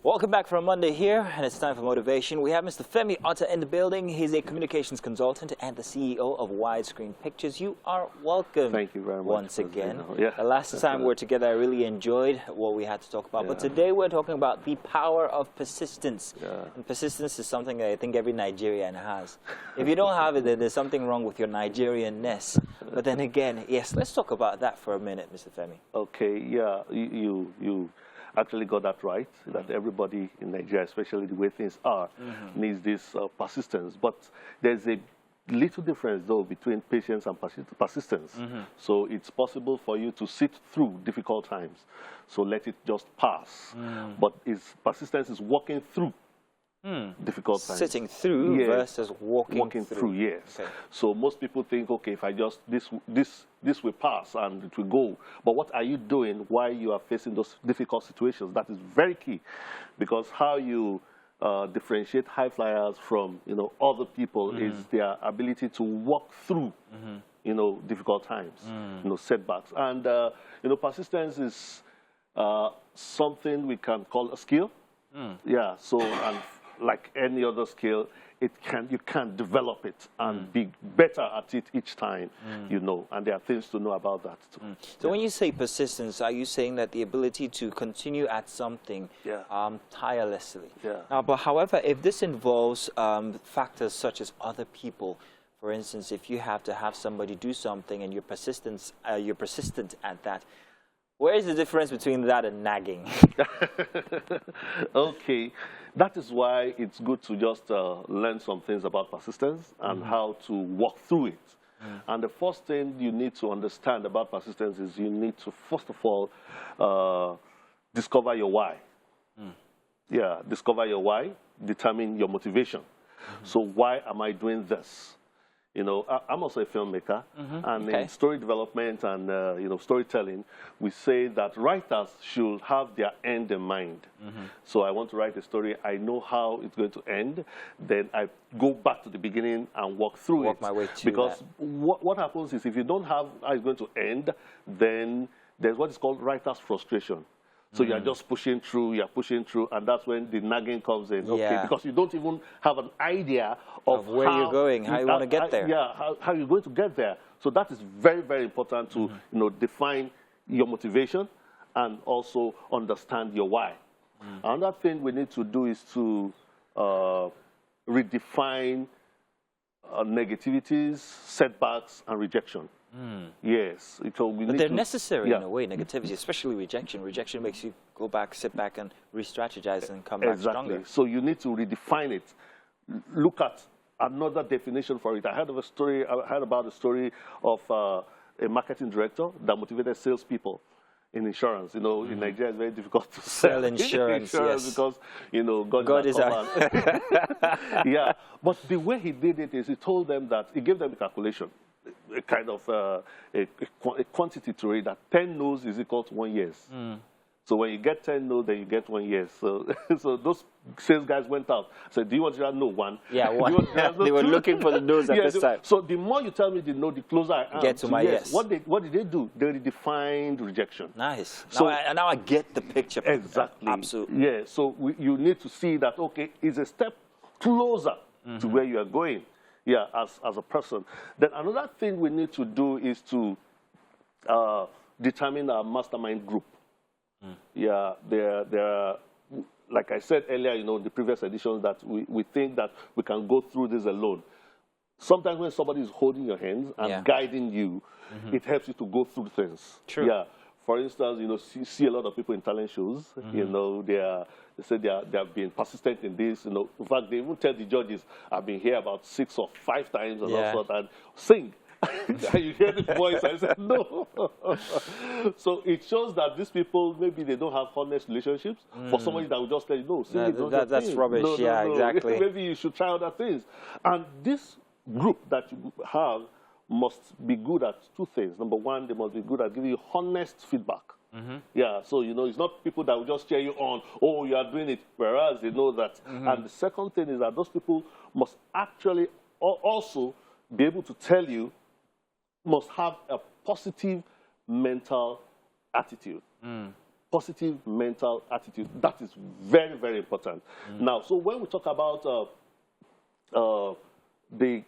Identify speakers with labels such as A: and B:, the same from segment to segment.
A: Welcome back for a Monday here, and it's time for motivation. We have Mr. Femi Otta in the building. He's a communications consultant and the CEO of Widescreen Pictures. You are welcome.
B: Thank you very much.
A: Once again.
B: Yeah,
A: the last time we were together, I really enjoyed what we had to talk about. Yeah. But today we're talking about the power of persistence. Yeah. And persistence is something that I think every Nigerian has. If you don't have it, then there's something wrong with your Nigerianness. But then again, yes, let's talk about that for a minute, Mr. Femi.
B: Okay, yeah, you actually got that right, that everybody in Nigeria, especially the way things are, needs this persistence. But there's a little difference, though, between patience and persistence. So it's possible for you to sit through difficult times, so let it just pass. But persistence is walking through difficult times.
A: Sitting through versus walking through.
B: Yes. Okay. So most people think, okay, if I just, this will pass and it will go. But what are you doing while you are facing those difficult situations? That is very key, because how you differentiate high flyers from, other people is their ability to walk through, difficult times, setbacks. And, persistence is something we can call a skill. Yeah, so, and like any other skill, you can develop it and be better at it each time, and there are things to know about that too.
A: So when you say persistence, are you saying that the ability to continue at something tirelessly? Yeah. But however, if this involves factors such as other people, for instance, if you have to have somebody do something and you're persistent at that, where is the difference between that and nagging?
B: Okay, that is why it's good to just learn some things about persistence and how to walk through it. And the first thing you need to understand about persistence is you need to, first of all, discover your why. Yeah, discover your why, determine your motivation. So why am I doing this? I'm also a filmmaker, and in story development and, storytelling, we say that writers should have their end in mind. So I want to write a story, I know how it's going to end, then I go back to the beginning and walk through
A: Walk my way to
B: because
A: that.
B: What happens is if you don't have how it's going to end, then there's what is called writer's frustration. So you're just pushing through, and that's when the nagging comes in. Okay, because you don't even have an idea of
A: where you're going, how you want to get there.
B: Yeah, how you're going to get there. So that is very, very important to define your motivation and also understand your why. Another thing we need to do is to redefine negativities, setbacks, and rejection. Yes.
A: But they're necessary in a way, negativity, especially rejection. Rejection makes you go back, sit back, and re-strategize and come back stronger.
B: So you need to redefine it. Look at another definition for it. I heard about the story of a marketing director that motivated salespeople in insurance. In Nigeria, it's very difficult to
A: sell insurance,
B: because, God is our... Yeah, but the way he did it is he told them that, he gave them a calculation, a kind of a quantity to read, that 10 no's is equal to 1 yes. So when you get 10 no's, then you get 1 yes. So, so those sales guys went out. So do you want to have no one?
A: Yeah, one. They were looking for the no's at this time.
B: So the more you tell me the no, the closer I am
A: get to my yes.
B: What did they do? They redefined rejection.
A: Nice. So now I get the picture.
B: Exactly.
A: Absolutely.
B: Yeah. So you need to see that, okay, it's a step closer to where you are going. Yeah, as a person. Then another thing we need to do is to determine our mastermind group. Yeah, there are, like I said earlier, in the previous editions, that we think that we can go through this alone. Sometimes when somebody is holding your hands and guiding you, it helps you to go through things.
A: True.
B: Yeah. For instance, you see a lot of people in talent shows. They say they have been persistent in this. In fact, they even tell the judges, "I've been here about 6 or 5 times and all sorts, and sing." And you hear the voice. I said, "No." So it shows that these people, maybe they don't have honest relationships. For somebody that will just tell you, "No, singing
A: that's rubbish." No, exactly.
B: Maybe you should try other things. And this group that you have must be good at 2 things. Number one, they must be good at giving you honest feedback. Yeah, so, it's not people that will just cheer you on, oh, you are doing it, whereas they know that. And the second thing is that those people must actually also be able to tell you, must have a positive mental attitude. positive mental attitude. That is very, very important. Now, so when we talk about the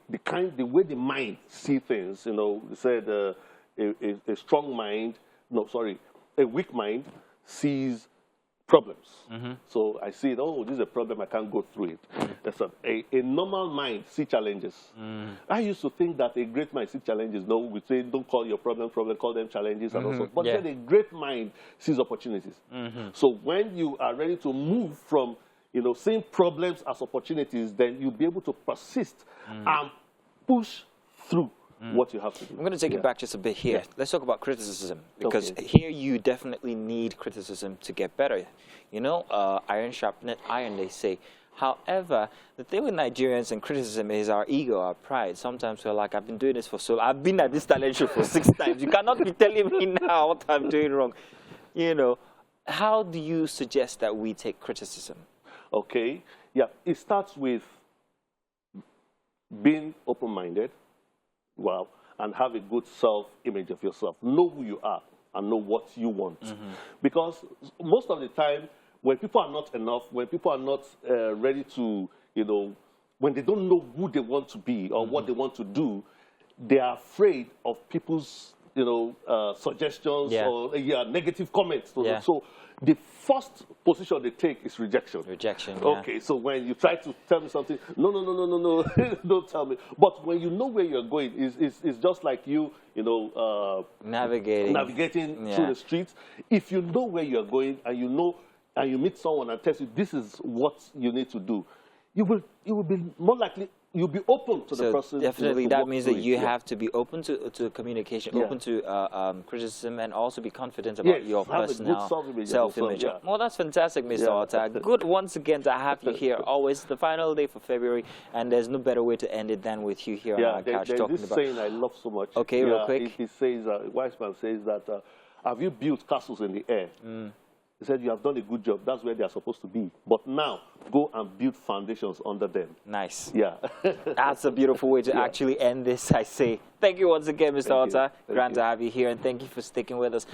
B: way the mind see things, you know, we said a strong mind, no, sorry, a weak mind sees problems. So I see, oh, this is a problem, I can't go through it. That's a normal mind see challenges. I used to think that a great mind sees challenges. No, we say don't call your problem, call them challenges and also. But then a great mind sees opportunities. So when you are ready to move from, you know, seeing problems as opportunities, then you'll be able to persist and push through what you have to do.
A: I'm going to take it back just a bit here. Let's talk about criticism, because here you definitely need criticism to get better. You know, iron sharpeneth iron, they say. However, the thing with Nigerians and criticism is our ego, our pride. Sometimes we're like, I've been doing this for so long. I've been at this talent show for 6 times. You cannot be telling me now what I'm doing wrong. You know, how do you suggest that we take criticism?
B: Okay. Yeah, it starts with being open-minded. Well, and have a good self-image of yourself. Know who you are and know what you want. Because most of the time, when people are not enough, when people are not ready to, you know, when they don't know who they want to be or what they want to do, they are afraid of people's, you know, suggestions or negative comments. So the first position they take is rejection.
A: Rejection,
B: Okay, so when you try to tell me something, no, don't tell me. But when you know where you're going, it's just like you know, navigating through the streets. If you know where you're going and you know, and you meet someone and tells you this is what you need to do, you will be more likely, you'll be open to the person.
A: Definitely, that means that you have to be open to communication, open to criticism, and also be confident about your personal self-image. Well, that's fantastic, Mr. Otta. Good once again to have you here. Always the final day for February, and there's no better way to end it than with you here on our couch talking about.
B: There's this saying I love so much.
A: Okay, real quick.
B: He says, a wise man says that, have you built castles in the air? He said, you have done a good job. That's where they are supposed to be. But now, go and build foundations under them.
A: Nice.
B: Yeah.
A: That's a beautiful way to actually end this, I say. Thank you once again, Mr. Otta. Glad to have you here, and thank you for sticking with us.